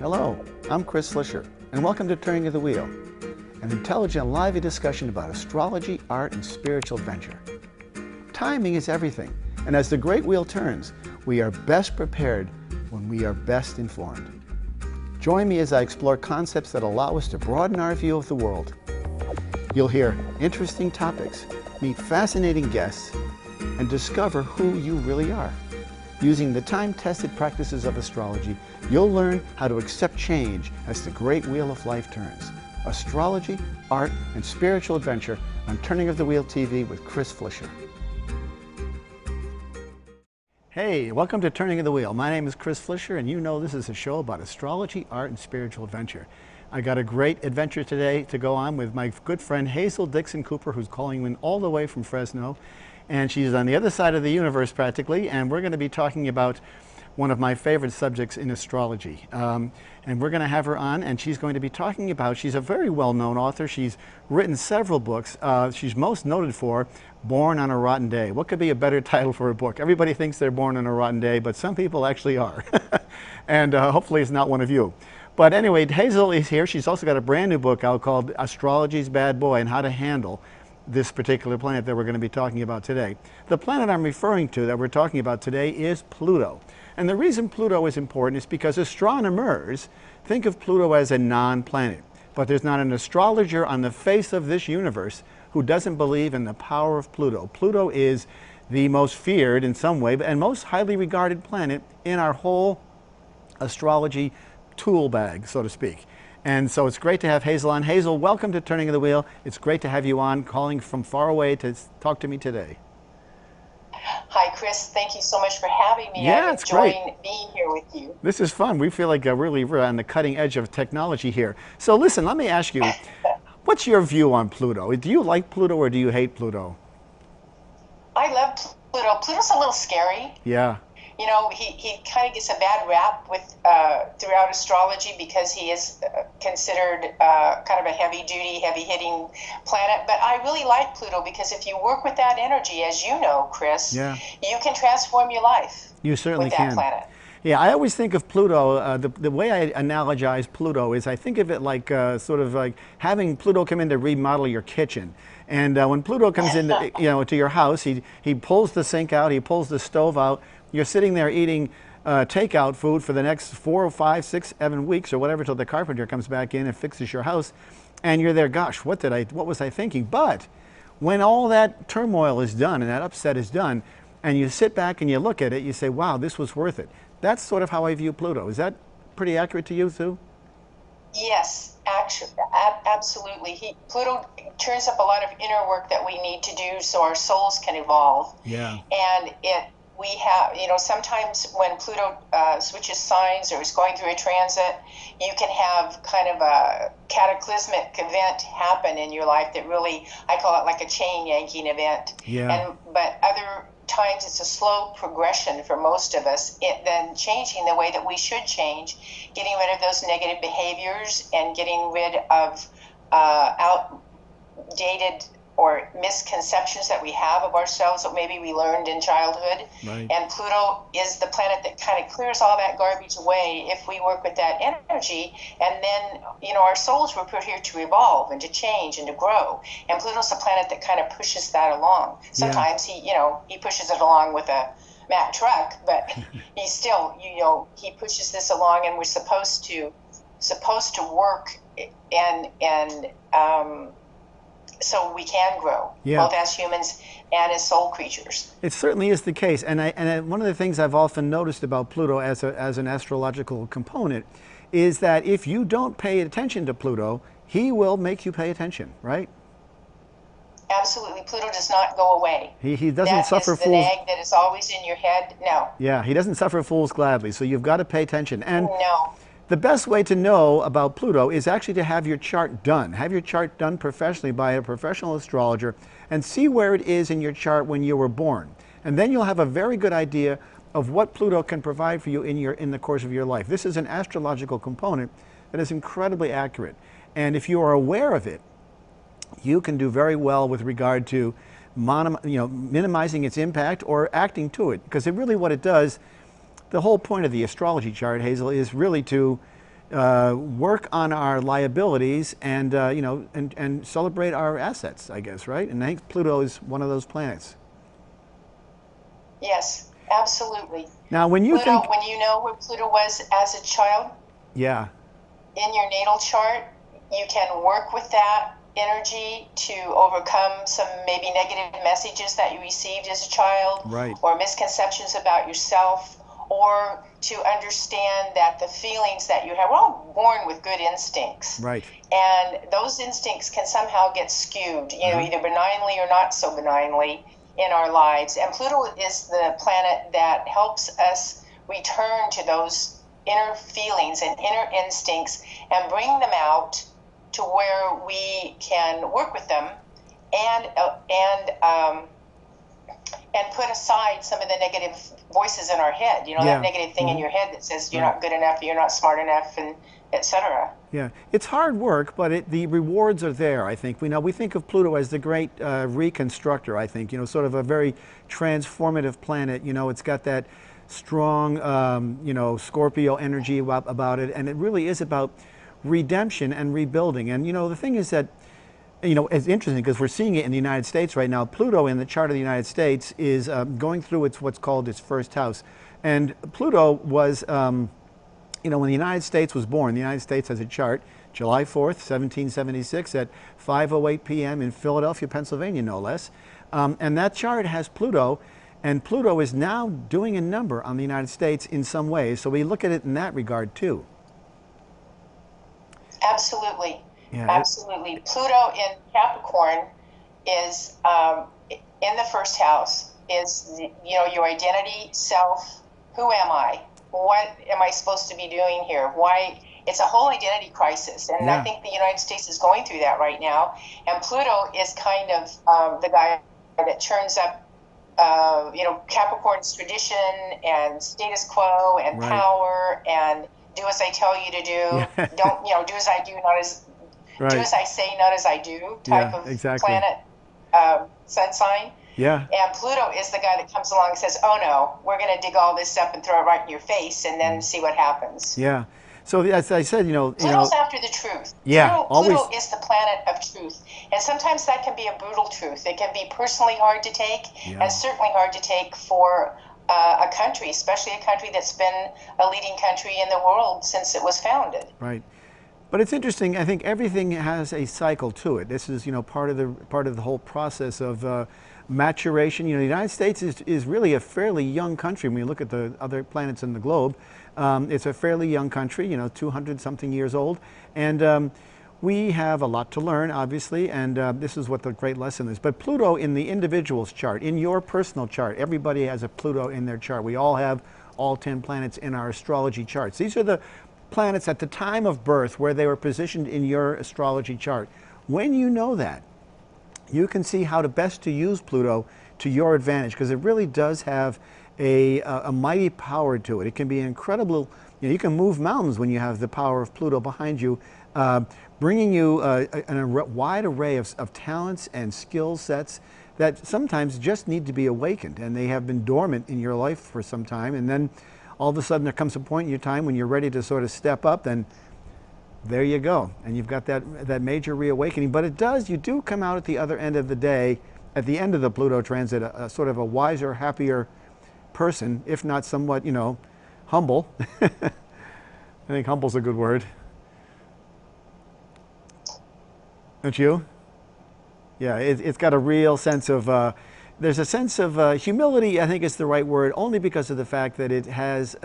Hello, I'm Chris Flisher, and welcome to Turning of the Wheel, an intelligent, lively discussion about astrology, art, and spiritual adventure. Timing is everything, and as the great wheel turns, we are best prepared when we are best informed. Join me as I explore concepts that allow us to broaden our view of the world. You'll hear interesting topics, meet fascinating guests, and discover who you really are. Using the time-tested practices of astrology, you'll learn how to accept change as the great wheel of life turns. Astrology, art, and spiritual adventure on Turning of the Wheel TV with Chris Flisher. Hey, welcome to Turning of the Wheel. My name is Chris Flisher, and you know this is a show about astrology, art, and spiritual adventure. I got a great adventure today to go on with my good friend Hazel Dixon-Cooper, who's calling in all the way from Fresno. And she's on the other side of the universe practically, and we're going to be talking about one of my favorite subjects in astrology. And we're going to have her on, and she's going to be talking about, she's a very well-known author. She's written several books. She's most noted for Born on a Rotten Day. What could be a better title for a book? Everybody thinks they're born on a rotten day, but some people actually are. And hopefully it's not one of you. But anyway, Hazel is here. She's also got a brand new book out called Astrology's Bad Boy and How to Handle this particular planet that we're going to be talking about today. The planet I'm referring to that we're talking about today is Pluto. And the reason Pluto is important is because astronomers think of Pluto as a non-planet. But there's not an astrologer on the face of this universe who doesn't believe in the power of Pluto. Pluto is the most feared in some way and most highly regarded planet in our whole astrology tool bag, so to speak. And so it's great to have Hazel on. Hazel, welcome to Turning of the Wheel. It's great to have you on, calling from far away to talk to me today. Hi, Chris. Thank you so much for having me. Yeah, it's great being here with you. This is fun. We feel like we're on the cutting edge of technology here. So listen, let me ask you, what's your view on Pluto? Do you like Pluto or do you hate Pluto? I love Pluto. Pluto's a little scary. Yeah. You know, he kind of gets a bad rap with throughout astrology because he is considered kind of a heavy-duty, heavy-hitting planet. But I really like Pluto because if you work with that energy, as you know, Chris, yeah, you can transform your life. You certainly with can. That planet. Yeah, I always think of Pluto, the way I analogize Pluto is I think of it like sort of like having Pluto come in to remodel your kitchen. And when Pluto comes in to your house, he pulls the sink out, he pulls the stove out. You're sitting there eating takeout food for the next 4 or 5, 6, 7 weeks or whatever till the carpenter comes back in and fixes your house. And you're there, gosh, what was I thinking? But when all that turmoil is done and that upset is done, and you sit back and you look at it, you say, wow, this was worth it. That's sort of how I view Pluto. Is that pretty accurate to you, too? Yes, actually, absolutely. Pluto turns up a lot of inner work that we need to do so our souls can evolve. Yeah. And we have, sometimes when Pluto switches signs or is going through a transit, you can have kind of a cataclysmic event happen in your life that really, I call it like a chain yanking event. Yeah. But other times it's a slow progression for most of us, then changing the way that we should change, getting rid of those negative behaviors and getting rid of outdated or misconceptions that we have of ourselves that maybe we learned in childhood. Right. And Pluto is the planet that kind of clears all that garbage away if we work with that energy. And then, our souls were put here to evolve and to change and to grow. And Pluto's the planet that kind of pushes that along. Sometimes he pushes it along with a Mack truck, but he still, he pushes this along, and we're supposed to work and so we can grow, both as humans and as soul creatures. It certainly is the case. And one of the things I've often noticed about Pluto as an astrological component is that if you don't pay attention to Pluto, he will make you pay attention, right? Absolutely. Pluto does not go away. He doesn't suffer fools. That is the nag that is always in your head. No. Yeah, he doesn't suffer fools gladly. So you've got to pay attention. And no. The best way to know about Pluto is actually to have your chart done. Have your chart done professionally by a professional astrologer and see where it is in your chart when you were born. And then you'll have a very good idea of what Pluto can provide for you in the course of your life. This is an astrological component that is incredibly accurate. And if you are aware of it, you can do very well with regard to minimizing its impact or acting to it. Because really what it does, the whole point of the astrology chart, Hazel, is really to work on our liabilities and you know, and celebrate our assets, I guess, right? And I think Pluto is one of those planets. Yes, absolutely. Now, when you Pluto, think, when you know where Pluto was as a child yeah, in your natal chart, you can work with that energy to overcome some maybe negative messages that you received as a child right, or misconceptions about yourself, or to understand that the feelings that you have, we're all born with good instincts. right, And those instincts can somehow get skewed, you know, uh-huh, either benignly or not so benignly in our lives. And Pluto is the planet that helps us return to those inner feelings and inner instincts and bring them out to where we can work with them and and put aside some of the negative voices in our head. You know, that yeah, negative thing in your head that says you're right. not good enough, you're not smart enough, and etc. Yeah, it's hard work, but the rewards are there. I think we think of Pluto as the great reconstructor. I think, you know, sort of a very transformative planet. You know, it's got that strong you know, Scorpio energy about it, and it really is about redemption and rebuilding. And you know, the thing is that, you know, it's interesting because we're seeing it in the United States right now. Pluto in the chart of the United States is going through what's called its first house, and Pluto was. You know, when the United States was born, the United States has a chart, July 4th, 1776 at 5:08 p.m. in Philadelphia, Pennsylvania, no less. And that chart has Pluto, and Pluto is now doing a number on the United States in some ways. So we look at it in that regard too. Absolutely. Yeah, Absolutely. Pluto in Capricorn is in the first house, is, you know, your identity, self. Who am I? What am I supposed to be doing here? Why? It's a whole identity crisis, and I yeah, think the United States is going through that right now. And Pluto is kind of the guy that churns up, you know, Capricorn's tradition and status quo and right. power and do as I tell you to Yeah, do. Don't, you know, do as I do, not as do right. as I say, not as I do type Yeah, of exactly. planet, sun sign. Yeah, And Pluto is the guy that comes along and says, "Oh no, we're going to dig all this up and throw it right in your face, and then see what happens." yeah. So as I said, Pluto's after the truth. yeah, Pluto always, is the planet of truth, and sometimes that can be a brutal truth. It can be personally hard to take, yeah, and certainly hard to take for a country, especially a country that's been a leading country in the world since it was founded. right. But it's interesting. I think everything has a cycle to it. This is, you know, part of the whole process of maturation. You know, the United States is really a fairly young country. When you look at the other planets in the globe, it's a fairly young country. You know, 200 something years old, and we have a lot to learn, obviously. And this is what the great lesson is. But Pluto in the individual's chart, in your personal chart, everybody has a Pluto in their chart. We all have all 10 planets in our astrology charts. These are the planets at the time of birth where they were positioned in your astrology chart. When you know that, you can see how to best to use Pluto to your advantage, because it really does have a mighty power to it. It can be incredible. You know, you can move mountains when you have the power of Pluto behind you, bringing you a wide array of talents and skill sets that sometimes just need to be awakened, and they have been dormant in your life for some time, and then all of a sudden there comes a point in your time when you're ready to sort of step up, then there you go. And you've got that major reawakening. But you do come out at the other end of the day, at the end of the Pluto transit, a sort of a wiser, happier person, if not somewhat, you know, humble. I think humble's a good word. Don't you? Yeah, it's got a real sense of, there's a sense of humility, I think is the right word, only because of the fact that it has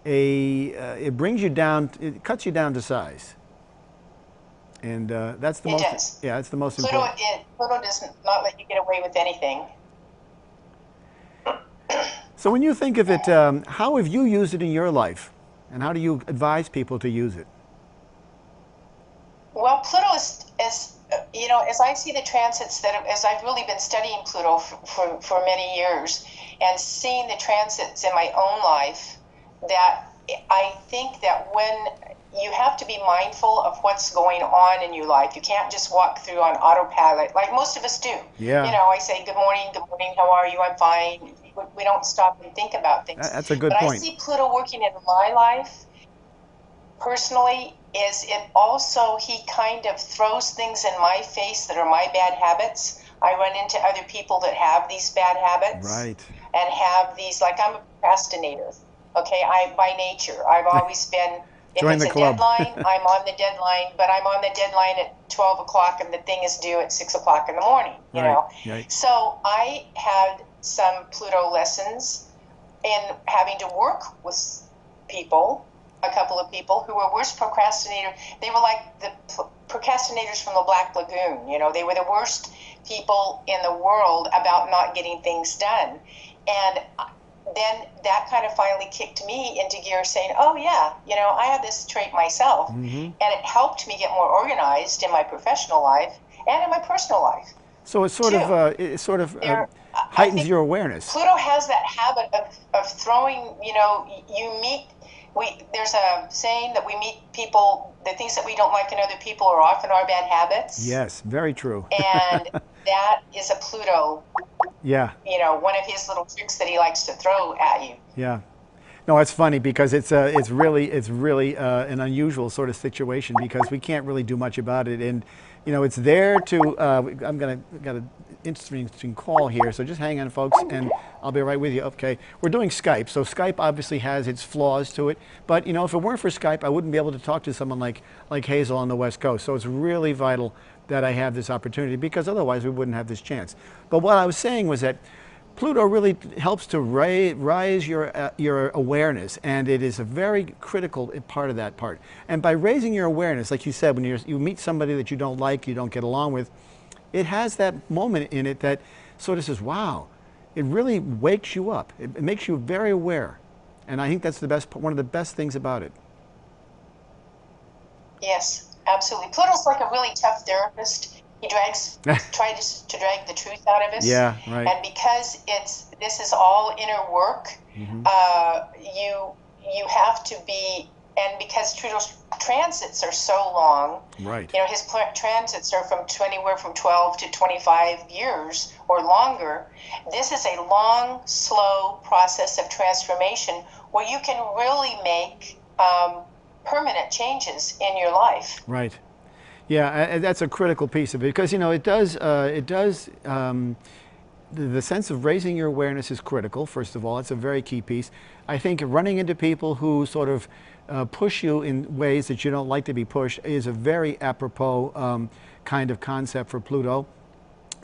it brings you down, it cuts you down to size. And that's the It most, does. yeah, it's the most Pluto, important. Pluto does not let you get away with anything. So when you think of it, how have you used it in your life? And how do you advise people to use it? Well, Pluto is you know, as I see the transits as I've really been studying Pluto for many years and seeing the transits in my own life, that I think that when you have to be mindful of what's going on in your life, you can't just walk through on autopilot like most of us do. You Yeah, know, I say, good morning, how are you? I'm fine. We don't stop and think about things. that's a good But I point. see Pluto working in my life personally is it also, he kind of throws things in my face that are my bad habits. I run into other people that have these bad habits. Right. And have these, like, I'm a procrastinator. Okay, I by nature, I've always been, if Join it's the a club. deadline, I'm on the deadline, but I'm on the deadline at 12 o'clock and the thing is due at 6 o'clock in the morning, you Right, know? right. So I had some Pluto lessons in having to work with people, a couple of people who were worse procrastinators. They were like the procrastinators from the Black Lagoon, you know? They were the worst people in the world about not getting things done. And then that kind of finally kicked me into gear, saying, oh yeah, you know, I have this trait myself. And it helped me get more organized in my professional life and in my personal life. So it sort too. of heightens your awareness. Pluto has that habit of throwing, you know, you meet, there's a saying that we meet people, the things that we don't like in other people are often our bad habits. Yes, very true. And that is a Pluto, Yeah. you know, one of his little tricks that he likes to throw at you. Yeah. No, it's funny because it's really an unusual sort of situation because we can't really do much about it, and you know it's there to. I'm got an interesting call here, so just hang on, folks, and I'll be right with you. Okay, we're doing Skype, so Skype obviously has its flaws to it, but you know if it weren't for Skype, I wouldn't be able to talk to someone like Hazel on the West Coast. So it's really vital that I have this opportunity because otherwise we wouldn't have this chance. But what I was saying was that Pluto really helps to raise your awareness, and it is a very critical part of that part. And by raising your awareness, like you said, when you meet somebody that you don't like, you don't get along with, it has that moment in it that sort of says, wow, it really wakes you up. It makes you very aware. And I think that's one of the best things about it. Yes, absolutely. Pluto's like a really tough therapist. He tries to drag the truth out of us. Yeah, right. And because this is all inner work, you have to be, and because Pluto's transits are so long, right? You know, his transits are from anywhere from 12 to 25 years or longer. This is a long, slow process of transformation where you can really make permanent changes in your life. Right. Yeah, that's a critical piece of it because you know it does. The sense of raising your awareness is critical. First of all, it's a very key piece. I think running into people who sort of push you in ways that you don't like to be pushed is a very apropos kind of concept for Pluto,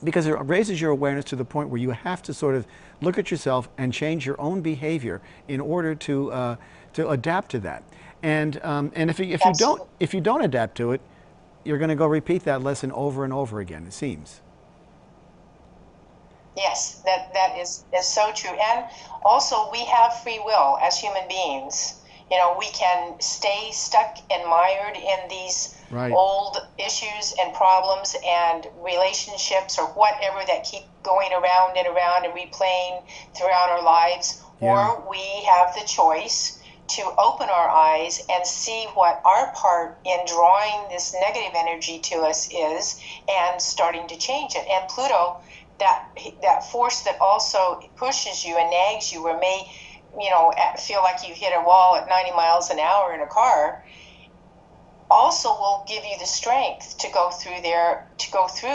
because it raises your awareness to the point where you have to sort of look at yourself and change your own behavior in order to adapt to that. And if you don't adapt to it, you're going to go repeat that lesson over and over again, it seems. Yes, that is so true. And also, we have free will as human beings. You know, we can stay stuck and mired in these old issues and problems and relationships or whatever that keep going around and around and replaying throughout our lives. Yeah. Or we have the choice to open our eyes and see what our part in drawing this negative energy to us is and starting to change it. And Pluto, that force that also pushes you and nags you or may, you know, feel like you hit a wall at 90 miles an hour in a car, also will give you the strength to go through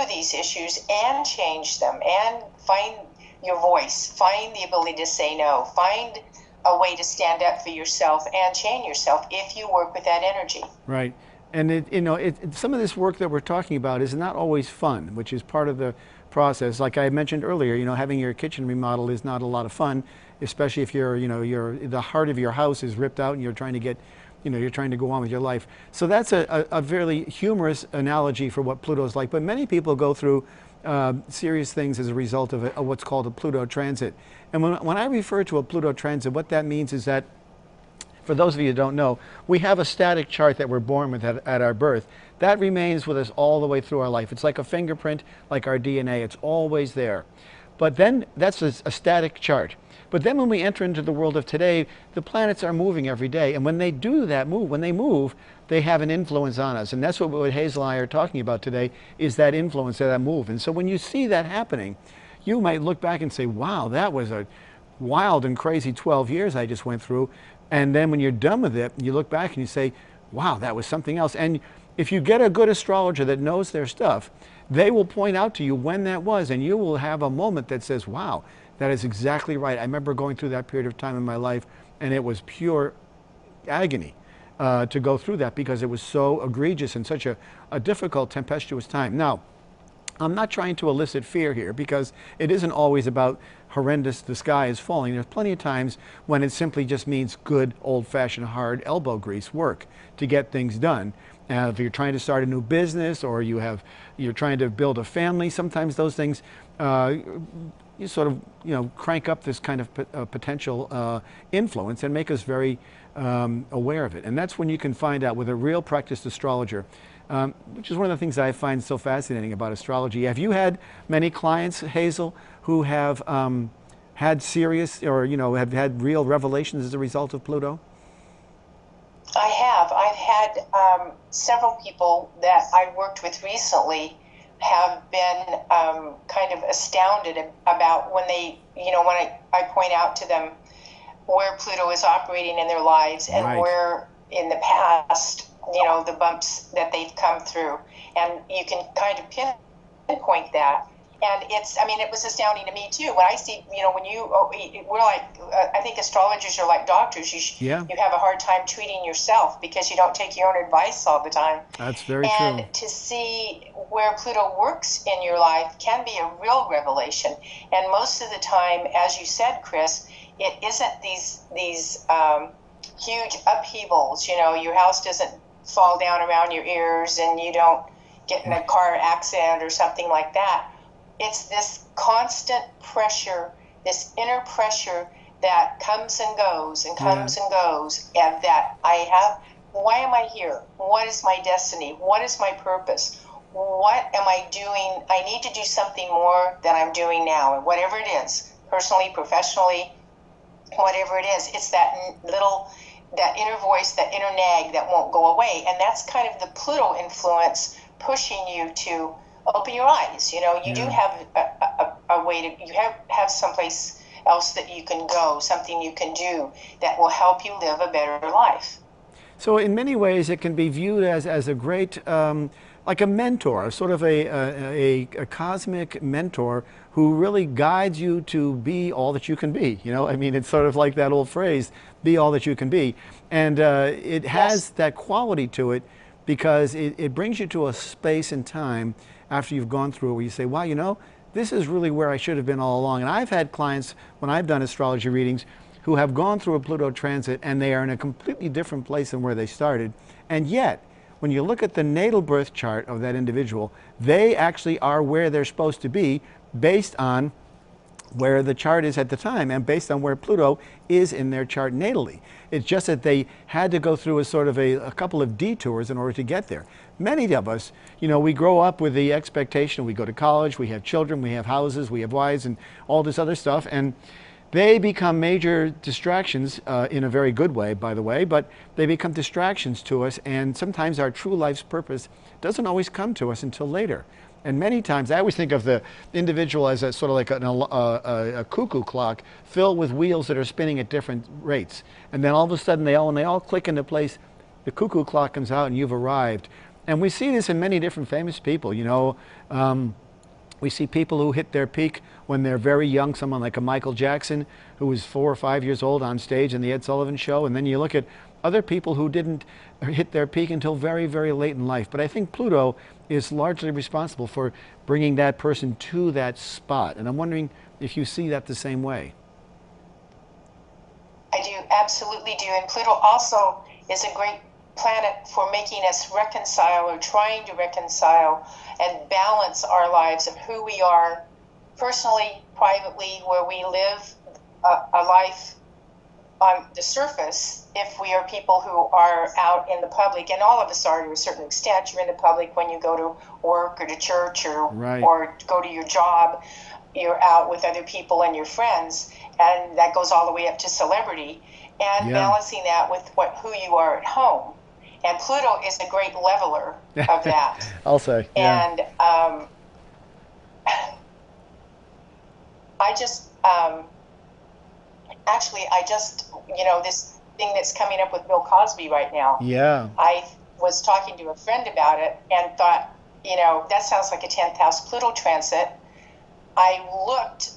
these issues and change them and find your voice, find the ability to say no, find a way to stand up for yourself and change yourself if you work with that energy. Right. And some of this work that we're talking about is not always fun, which is part of the process. Like I mentioned earlier, you know, having your kitchen remodeled is not a lot of fun, especially if the heart of your house is ripped out and you're trying to go on with your life. So that's a very humorous analogy for what Pluto's like. But many people go through serious things as a result of what's called a Pluto transit. And when I refer to a Pluto transit, what that means is that, for those of you who don't know, we have a static chart that we're born with at our birth. That remains with us all the way through our life. It's like a fingerprint, like our DNA. It's always there. But then that's a static chart. But then when we enter into the world of today, the planets are moving every day. And when they do that move, they have an influence on us. And that's what Hazel and I are talking about today, is that influence of that move. And so when you see that happening, you might look back and say, wow, that was a wild and crazy 12 years I just went through. And then when you're done with it, you look back and you say, wow, that was something else. And if you get a good astrologer that knows their stuff, they will point out to you when that was, and you will have a moment that says, wow, that is exactly right. I remember going through that period of time in my life, and it was pure agony to go through that because it was so egregious and such a difficult, tempestuous time. Now, I'm not trying to elicit fear here because it isn't always about horrendous, the sky is falling. There's plenty of times when it simply just means good, old-fashioned, hard elbow grease work to get things done. If you're trying to start a new business or you're trying to build a family, sometimes those things you sort of crank up this kind of potential influence and make us very aware of it. And that's when you can find out with a real practiced astrologer, which is one of the things that I find so fascinating about astrology. Have you had many clients, Hazel, who have had serious or have had real revelations as a result of Pluto? I have. I've had several people that I worked with recently have been kind of astounded about when I point out to them where Pluto is operating in their lives and Right. where in the past, the bumps that they've come through. And you can kind of pinpoint that. And it was astounding to me too. When I see, we're like, I think astrologers are like doctors. Yeah, You have a hard time treating yourself because you don't take your own advice all the time. that's very true. And to see where Pluto works in your life can be a real revelation. And most of the time, as you said, Chris, it isn't these huge upheavals. Your house doesn't fall down around your ears and you don't get in a car accident or something like that. It's this constant pressure, this inner pressure that comes and goes and comes and goes, and that why am I here? What is my destiny? What is my purpose? What am I doing? I need to do something more than I'm doing now, and whatever it is, personally, professionally, whatever it is, it's that inner voice, that inner nag that won't go away. And that's kind of the Pluto influence pushing you to open your eyes. You do have a way to, you have someplace else that you can go, something you can do that will help you live a better life. So in many ways, it can be viewed as a great, like a mentor, sort of a cosmic mentor who really guides you to be all that you can be. It's sort of like that old phrase, be all that you can be. And it has that quality to it because it brings you to a space and time after you've gone through it where you say, wow, this is really where I should have been all along. And I've had clients, when I've done astrology readings, who have gone through a Pluto transit and they are in a completely different place than where they started. And yet, when you look at the natal birth chart of that individual, they actually are where they're supposed to be based on where the chart is at the time and based on where Pluto is in their chart natally. It's just that they had to go through a sort of a couple of detours in order to get there. Many of us, we grow up with the expectation, we go to college, we have children, we have houses, we have wives and all this other stuff, and they become major distractions in a very good way, by the way, but they become distractions to us, and sometimes our true life's purpose doesn't always come to us until later. And many times, I always think of the individual as a sort of like a cuckoo clock filled with wheels that are spinning at different rates. And then all of a sudden, when they all click into place, the cuckoo clock comes out and you've arrived. And we see this in many different famous people. We see people who hit their peak when they're very young, someone like a Michael Jackson, who was 4 or 5 years old on stage in the Ed Sullivan Show. And then you look at other people who didn't hit their peak until very, very late in life. But I think Pluto is largely responsible for bringing that person to that spot. And I'm wondering if you see that the same way. I do, absolutely do. And Pluto also is a great planet for making us reconcile or trying to reconcile and balance our lives of who we are personally, privately, where we live a life on the surface if we are people who are out in the public, and all of us are to a certain extent. You're in the public when you go to work or to church or go to your job. You're out with other people and your friends, and that goes all the way up to celebrity, and balancing that with who you are at home. And Pluto is a great leveler of that. I'll say. Yeah. And I just, this thing that's coming up with Bill Cosby right now. Yeah. I was talking to a friend about it and thought, that sounds like a 10th house Pluto transit. I looked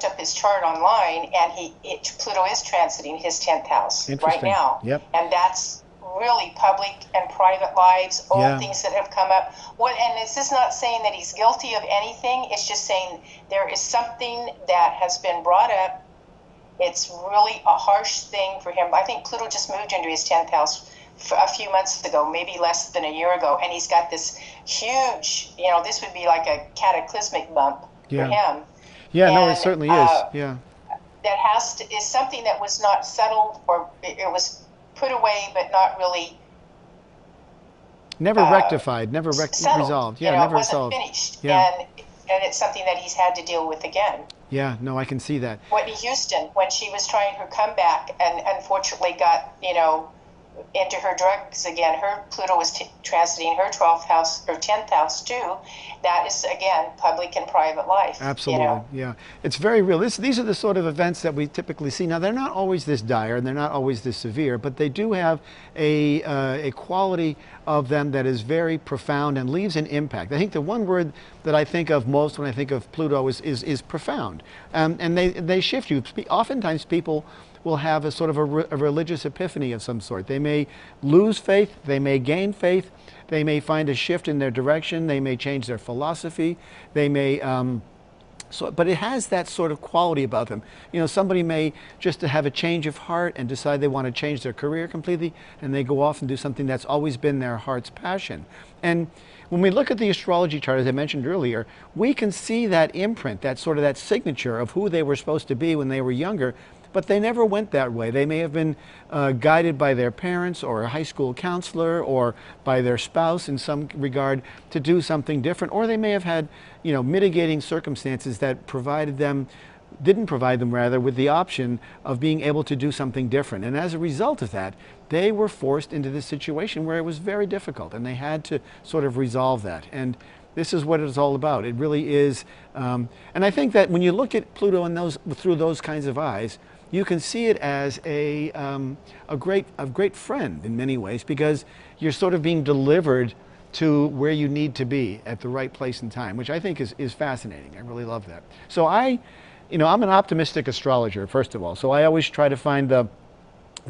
up his chart online, and Pluto is transiting his 10th house right now. Yep. And that's really public and private lives, old things that have come up. And this is not saying that he's guilty of anything. It's just saying there is something that has been brought up. It's really a harsh thing for him. I think Pluto just moved into his 10th house a few months ago, maybe less than a year ago, and he's got this huge, this would be like a cataclysmic bump for him. Yeah, and, no, it certainly is. Yeah. That is something that was not settled, or it was put away, but not really never rectified, never settled, resolved. Yeah, never it wasn't resolved. Finished. Yeah. And it's something that he's had to deal with again. Yeah, no, I can see that. Whitney Houston, when she was trying her comeback and unfortunately got, into her drugs again, her Pluto was transiting her 12th house or 10th house too. That is, again, public and private life. Absolutely, yeah. It's very real. These are the sort of events that we typically see. Now, they're not always this dire, and they're not always this severe, but they do have a quality of them that is very profound and leaves an impact. I think the one word that I think of most when I think of Pluto is profound. And they shift you. Oftentimes people will have a sort of a religious epiphany of some sort. They may lose faith, they may gain faith, they may find a shift in their direction, they may change their philosophy, they may, but it has that sort of quality about them. Somebody may just have a change of heart and decide they want to change their career completely, and they go off and do something that's always been their heart's passion. And when we look at the astrology chart, as I mentioned earlier, we can see that imprint, that sort of that signature of who they were supposed to be when they were younger, but they never went that way. They may have been guided by their parents or a high school counselor or by their spouse in some regard to do something different, or they may have had, mitigating circumstances that didn't provide them with the option of being able to do something different. And as a result of that, they were forced into this situation where it was very difficult, and they had to sort of resolve that. And this is what it's all about. It really is. And I think that when you look at Pluto through those kinds of eyes, you can see it as a great friend in many ways, because you're sort of being delivered to where you need to be at the right place and time, which I think is fascinating. I really love that. So I'm an optimistic astrologer, first of all. So I always try to find the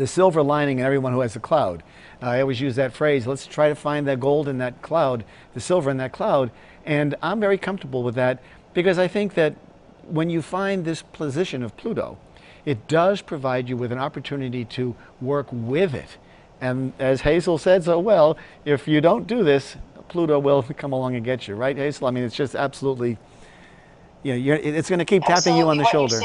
silver lining in everyone who has a cloud. I always use that phrase, let's try to find that gold in that cloud, the silver in that cloud. And I'm very comfortable with that, because I think that when you find this position of Pluto, it does provide you with an opportunity to work with it. And as Hazel said so well, if you don't do this, Pluto will come along and get you, right, Hazel? I mean, it's just absolutely, it's going to keep tapping you on the shoulder.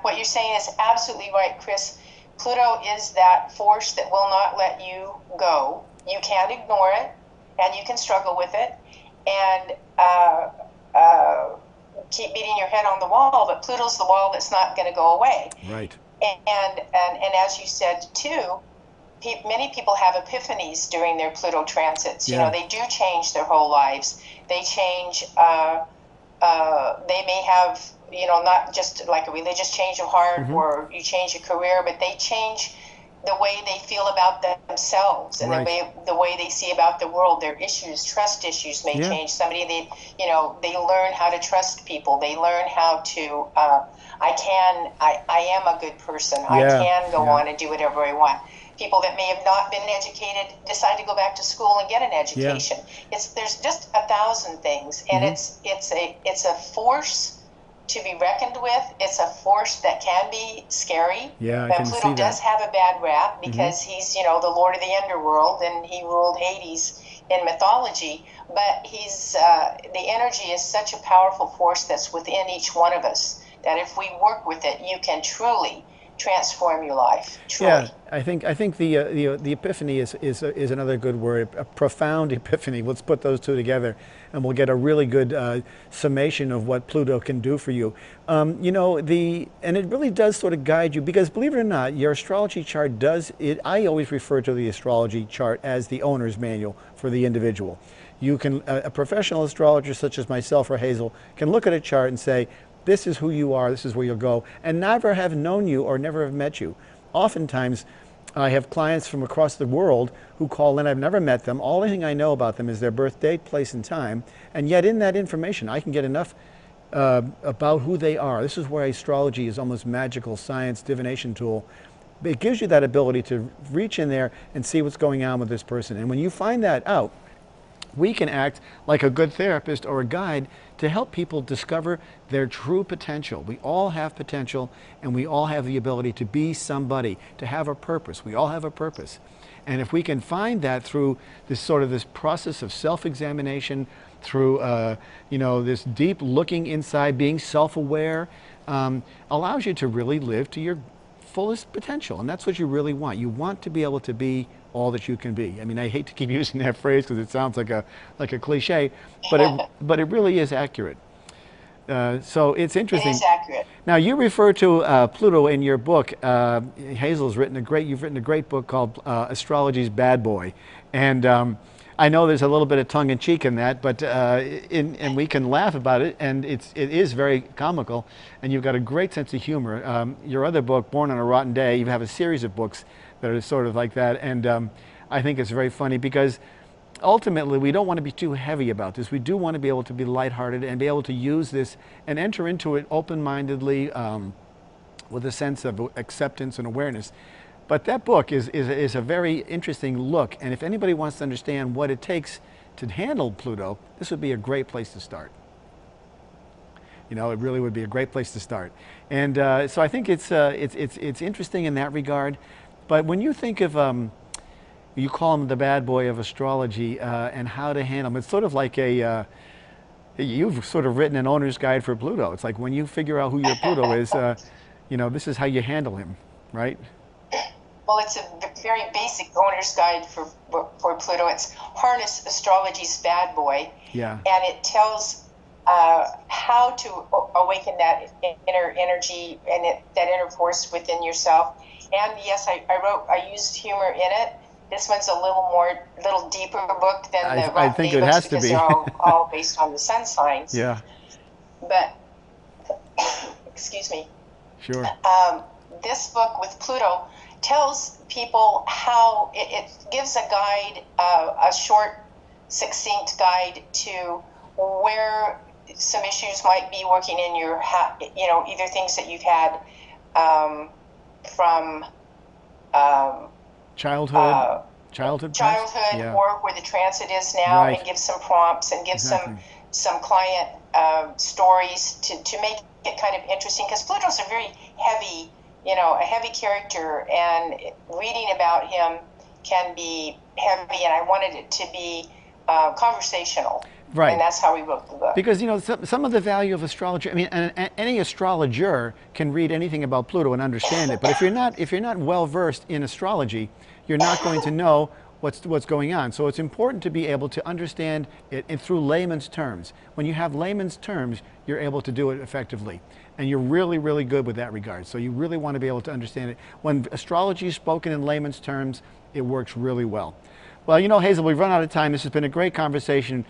What you're saying is absolutely right, Chris. Pluto is that force that will not let you go. You can't ignore it, and you can struggle with it, and keep beating your head on the wall, but Pluto's the wall that's not going to go away. Right. And as you said too, many people have epiphanies during their Pluto transits. Yeah. They do change their whole lives. They change. They may have, not just like a religious change of heart, or you change your career, but they change the way they feel about themselves and the way they see about the world. Their issues, trust issues may change. Somebody they learn how to trust people. They learn how to I am a good person. I can go on and do whatever I want. People that may have not been educated decide to go back to school and get an education. There's just 1,000 things, and it's a force to be reckoned with. It's a force that can be scary. Yeah, I can see that. Pluto does have a bad rap because he's, the Lord of the Underworld, and he ruled Hades in mythology. But he's the energy is such a powerful force that's within each one of us that if we work with it, you can truly transform your life. Truly. Yeah, I think the epiphany is another good word. A profound epiphany. Let's put those two together, and we'll get a really good summation of what Pluto can do for you. And it really does sort of guide you, because believe it or not, your astrology chart does it. I always refer to the astrology chart as the owner's manual for the individual. You can, a professional astrologer such as myself or Hazel can look at a chart and say, this is who you are, this is where you'll go, and never have known you or never have met you. Oftentimes, I have clients from across the world who call in. I've never met them. All thing I know about them is their birth date, place, and time. And yet in that information, I can get enough about who they are. This is where astrology is almost magical science, divination tool. It gives you that ability to reach in there and see what's going on with this person. And when you find that out, we can act like a good therapist or a guide to help people discover their true potential. We all have potential, and we all have the ability to be somebody, to have a purpose. We all have a purpose. And if we can find that through this process of self-examination, through this deep looking inside, being self-aware, allows you to really live to your fullest potential. And that's what you really want. You want to be able to be all that you can be. I mean, I hate to keep using that phrase because it sounds like a cliche, but it really is accurate. So it's interesting. It is accurate. Now you refer to Pluto in your book. Hazel's you've written a great book called Astrology's Bad Boy, and I know there's a little bit of tongue-in-cheek in that, but and we can laugh about it, and it is very comical, and you've got a great sense of humor. Your other book, Born on a Rotten Day, you have a series of books that are sort of like that, and I think it's very funny because ultimately we don't want to be too heavy about this. We do want to be able to be lighthearted and be able to use this and enter into it open-mindedly with a sense of acceptance and awareness. But that book is a very interesting look, and if anybody wants to understand what it takes to handle Pluto, this would be a great place to start. You know, it really would be a great place to start. And so I think it's interesting in that regard. But when you think of, you call him the bad boy of astrology and how to handle him, it's sort of like you've sort of written an owner's guide for Pluto. It's like when you figure out who your Pluto is, this is how you handle him, right? Well, it's a very basic owner's guide for Pluto. It's Harness Astrology's Bad Boy. Yeah. And it tells how to awaken that inner energy and that inner force within yourself. And yes, I used humor in it. This one's a little deeper book than the I think it has to be. They're all based on the sun signs. Yeah. But, excuse me. Sure. This book with Pluto tells people how it gives a guide, a short, succinct guide to where some issues might be working in your, either things that you've had from childhood, yeah. Or where the transit is now, right. And give some prompts and give some client stories to make it kind of interesting, because Pluto's a very heavy, a heavy character, and reading about him can be heavy, and I wanted it to be conversational. Right. And that's how we wrote the book. Because, some of the value of astrology, I mean, any astrologer can read anything about Pluto and understand it, but if you're not well versed in astrology, you're not going to know what's going on. So it's important to be able to understand it through layman's terms. When you have layman's terms, you're able to do it effectively. And you're really, really good with that regard. So you really want to be able to understand it. When astrology is spoken in layman's terms, it works really well. Well, Hazel, we've run out of time. This has been a great conversation.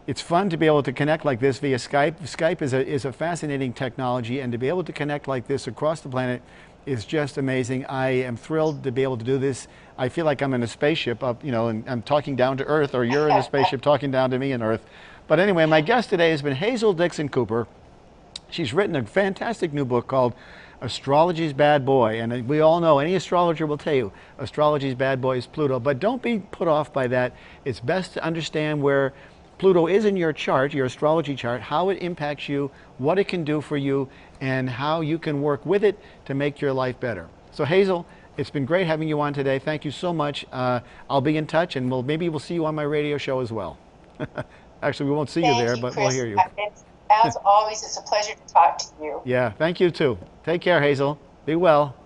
It's fun to be able to connect like this via Skype. Skype is a fascinating technology, and to be able to connect like this across the planet is just amazing. I am thrilled to be able to do this. I feel like I'm in a spaceship up, and I'm talking down to Earth, or you're in a spaceship talking down to me on Earth. But anyway, my guest today has been Hazel Dixon-Cooper. She's written a fantastic new book called Astrology's Bad Boy, and we all know, any astrologer will tell you, astrology's bad boy is Pluto, but don't be put off by that. It's best to understand where Pluto is in your chart, your astrology chart, how it impacts you, what it can do for you, and how you can work with it to make your life better. So Hazel, it's been great having you on today. Thank you so much. I'll be in touch, and maybe we'll see you on my radio show as well. Actually, we won't see you there, but Chris. We'll hear you. As always, it's a pleasure to talk to you. Yeah, thank you too. Take care, Hazel. Be well.